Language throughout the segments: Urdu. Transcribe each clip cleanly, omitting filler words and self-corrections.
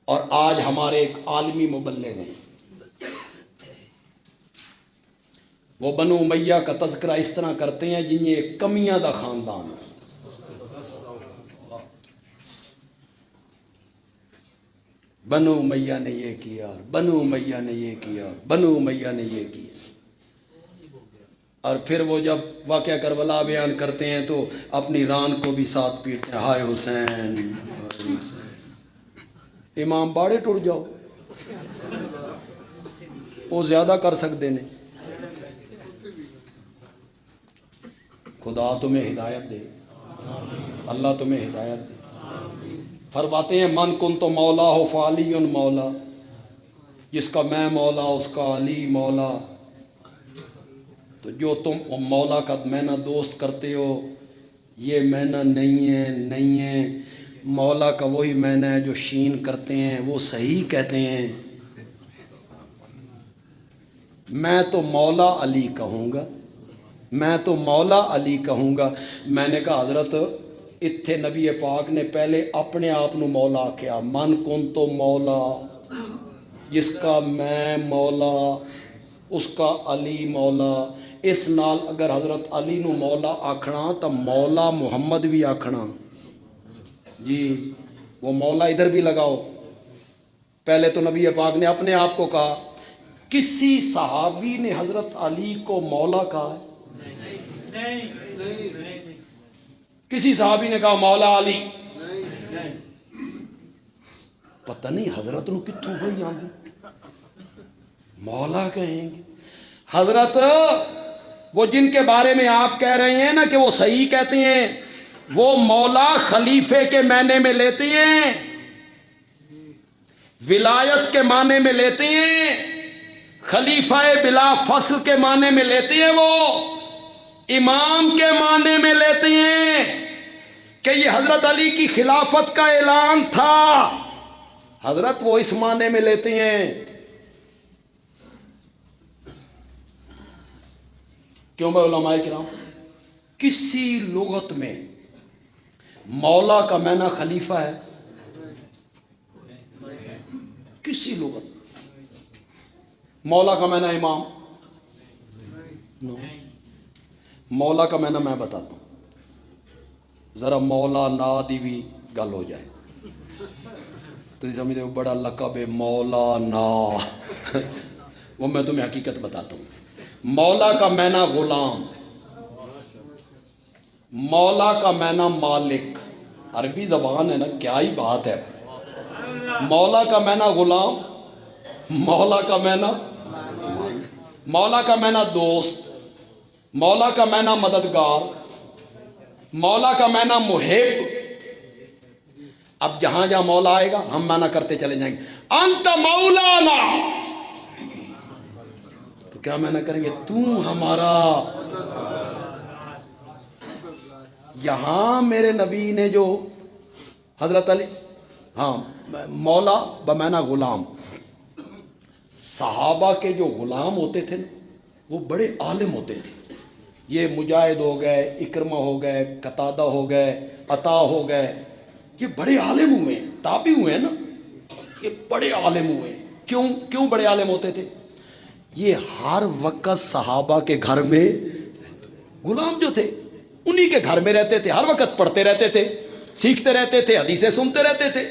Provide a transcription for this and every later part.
اور آج ہمارے ایک عالمی مبلغ ہیں، وہ بنو امیہ کا تذکرہ اس طرح کرتے ہیں جن یہ کمیاں دا خاندان ہے۔ بنو امیہ نے یہ کیا، بنو امیہ نے یہ کیا، بنو امیہ نے یہ کیا، اور پھر وہ جب واقعہ کربلا بیان کرتے ہیں تو اپنی ران کو بھی ساتھ پیٹتے ہیں، ہائے حسین ہائے حسین۔ امام باڑے ٹر جاؤ، وہ زیادہ کر سکتے ہیں۔ خدا تمہیں ہدایت دے، اللہ تمہیں ہدایت دے۔ فرماتے ہیں من کن تو مولا ہو فعلی مولا، جس کا میں مولا اس کا علی مولا۔ تو جو تم مولا کا معنی دوست کرتے ہو، یہ معنی نہیں ہے، نہیں ہے۔ مولا کا وہی معنی ہے جو شین کرتے ہیں، وہ صحیح کہتے ہیں۔ میں تو مولا علی کہوں گا، میں تو مولا علی کہوں گا۔ میں نے کہا حضرت اتھے نبی پاک نے پہلے اپنے آپ نو مولا کیا، من کن تو مولا، جس کا میں مولا اس کا علی مولا۔ اس نال اگر حضرت علی نو مولا آکھنا تو مولا محمد بھی آکھنا جی، وہ مولا ادھر بھی لگاؤ۔ پہلے تو نبی پاک نے اپنے آپ کو کہا، کسی صحابی نے حضرت علی کو مولا کہا ہے؟ کسی صحابی نے کہا مولا علی؟ پتہ نہیں حضرت نو کتھوں ہوئی آندی مولا کہیں گے۔ حضرت وہ جن کے بارے میں آپ کہہ رہے ہیں نا کہ وہ صحیح کہتے ہیں، وہ مولا خلیفے کے معنی میں لیتے ہیں، ولایت کے معنی میں لیتے ہیں، خلیفہ بلا فصل کے معنی میں لیتے ہیں، وہ امام کے معنی میں لیتے ہیں کہ یہ حضرت علی کی خلافت کا اعلان تھا۔ حضرت وہ اس معنی میں لیتے ہیں۔ کیوں بھائی علماء کرام؟ کسی لغت میں مولا کا معنی خلیفہ ہے؟ کسی لغت مولا کا معنی امام؟ مولا کا معنی میں بتاتا ہوں، ذرا مولا نا دی بھی گل ہو جائے تو سمجھتے ہو بڑا لقب ہے مولا نا وہ میں تمہیں حقیقت بتاتا ہوں۔ مولا کا معنی غلام، مولا کا معنی مالک، عربی زبان ہے نا، کیا ہی بات ہے۔ مولا کا معنی غلام، مولا کا معنی مولا کا معنی دوست، مولا کا معنی مددگار، مولا کا معنی محب۔ اب جہاں جہاں مولا آئے گا ہم معنی کرتے چلے جائیں گے۔ انت مولانا، تو کیا معنی کریں گے؟ تو ہمارا۔ یہاں میرے نبی نے جو حضرت علی، ہاں مولا بمعنی غلام، صحابہ کے جو غلام ہوتے تھے وہ بڑے عالم ہوتے تھے۔ یہ مجاہد ہو گئے، اکرمہ ہو گئے، قتادہ ہو گئے، عطا ہو گئے، یہ بڑے عالم ہوئے ہیں، تابعی ہوئے ہیں نا، یہ بڑے عالم ہوئے ہیں۔ کیوں بڑے عالم ہوتے تھے؟ یہ ہر وقت صحابہ کے گھر میں غلام جو تھے انہی کے گھر میں رہتے تھے، ہر وقت پڑھتے رہتے تھے، سیکھتے رہتے تھے، حدیثیں سنتے رہتے تھے۔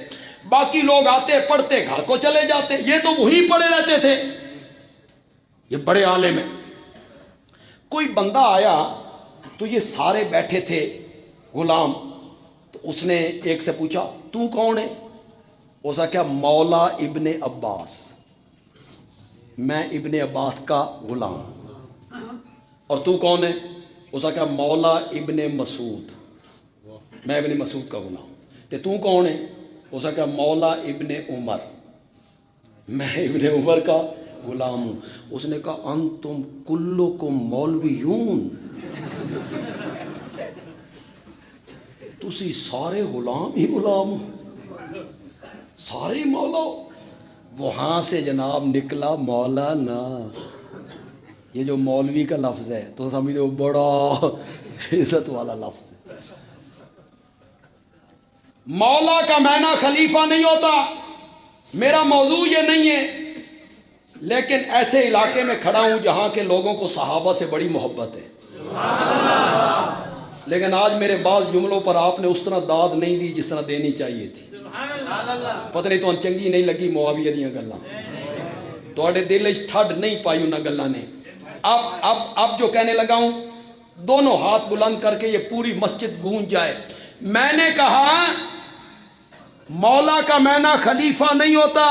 باقی لوگ آتے پڑھتے گھر کو چلے جاتے، یہ تو وہی پڑھے رہتے تھے۔ یہ بڑے عالم ہیں۔ کوئی بندہ آیا تو یہ سارے بیٹھے تھے غلام، تو اس نے ایک سے پوچھا تو کون ہے؟ اس نے کہا مولا ابن عباس، میں ابن عباس کا غلام۔ اور تو کون ہے؟ اس نے کہا مولا ابن مسعود، میں ابن مسعود کا غلام۔ تو کون ہے؟ اس نے کہا مولا ابن عمر، میں ابن عمر کا غلام ہوں۔ اس نے کہا انتم کلکم مولویون، تسی سارے غلام ہی غلام ہو، سارے مولا ہو۔ وہاں سے جناب نکلا مولانا۔ یہ جو مولوی کا لفظ ہے تو سمجھو بڑا عزت والا لفظ ہے۔ مولا کا معنی خلیفہ نہیں ہوتا، میرا موضوع یہ نہیں ہے، لیکن ایسے علاقے میں کھڑا ہوں جہاں کے لوگوں کو صحابہ سے بڑی محبت ہے، لیکن آج میرے بعض جملوں پر آپ نے اس طرح داد نہیں دی جس طرح دینی چاہیے تھی۔ پتہ نہیں تو چنگی نہیں لگی معاویہ دیاں گلاں، تواڈے دل وچ ٹھڈ نہیں پائی انہاں گلاں نے۔ اب جو کہنے لگا ہوں، دونوں ہاتھ بلند کر کے یہ پوری مسجد گونج جائے۔ میں نے کہا مولا کا معنی خلیفہ نہیں ہوتا،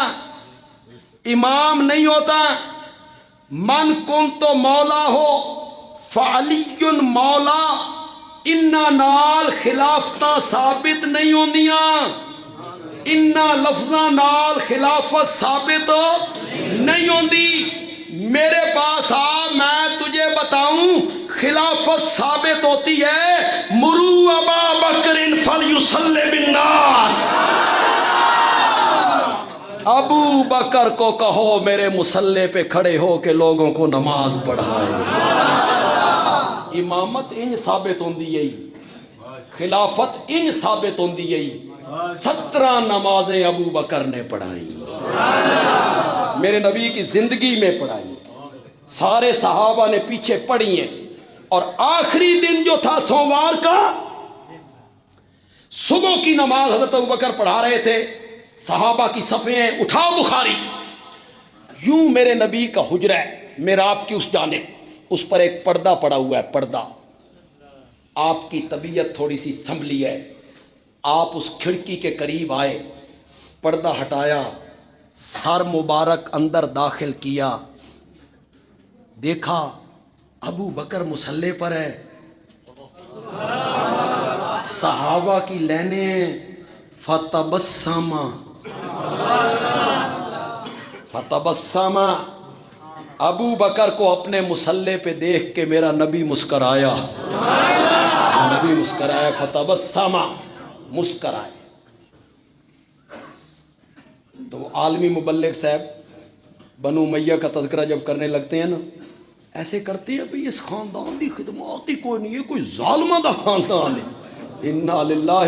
امام نہیں ہوتا، من کن تو مولا ہو فعلی مولا، انہاں نال خلافتاں ثابت نہیں ہوندیاں، انہاں لفظاں نال خلافت ثابت نہیں ہوندی۔ میرے پاس آ، میں تجھے بتاؤں خلافت ثابت ہوتی ہے، مرو ابا بکر فلیصلی بالناس، ابو بکر کو کہو میرے مصلی پہ کھڑے ہو کے لوگوں کو نماز پڑھائے۔ امامت انج ثابت ہوندی ہے، خلافت انج ثابت ہوندی ہے۔ 17 نمازیں ابو بکر نے پڑھائیں، میرے نبی کی زندگی میں پڑھائی، سارے صحابہ نے پیچھے پڑھی ہیں۔ اور آخری دن جو تھا سوموار کا، صبح کی نماز حضرت ابو بکر پڑھا رہے تھے، صحابہ کی صفیں ہیں، اٹھاؤ بخاری، یوں میرے نبی کا حجرہ ہے محراب کی اس جانب، اس پر ایک پردہ پڑا ہوا ہے، پردہ۔ آپ کی طبیعت تھوڑی سی سنبھلی ہے، آپ اس کھڑکی کے قریب آئے، پردہ ہٹایا، سر مبارک اندر داخل کیا، دیکھا ابو بکر مصلی پر ہے، صحابہ کی لینیں، فتبسم ابو بکر کو اپنے مصلی پہ دیکھ کے میرا نبی مسکرایا، نبی مسکرایا، فتبسم، مسکرائے۔ تو عالمی مبلغ صاحب بنو امیہ کا تذکرہ جب کرنے لگتے ہیں نا، ایسے کرتے ہیں بھئی اس خاندان دی خدمات ہی کوئی نہیں ہے، کوئی ظالمہ دا خاندان ہے، انا للہ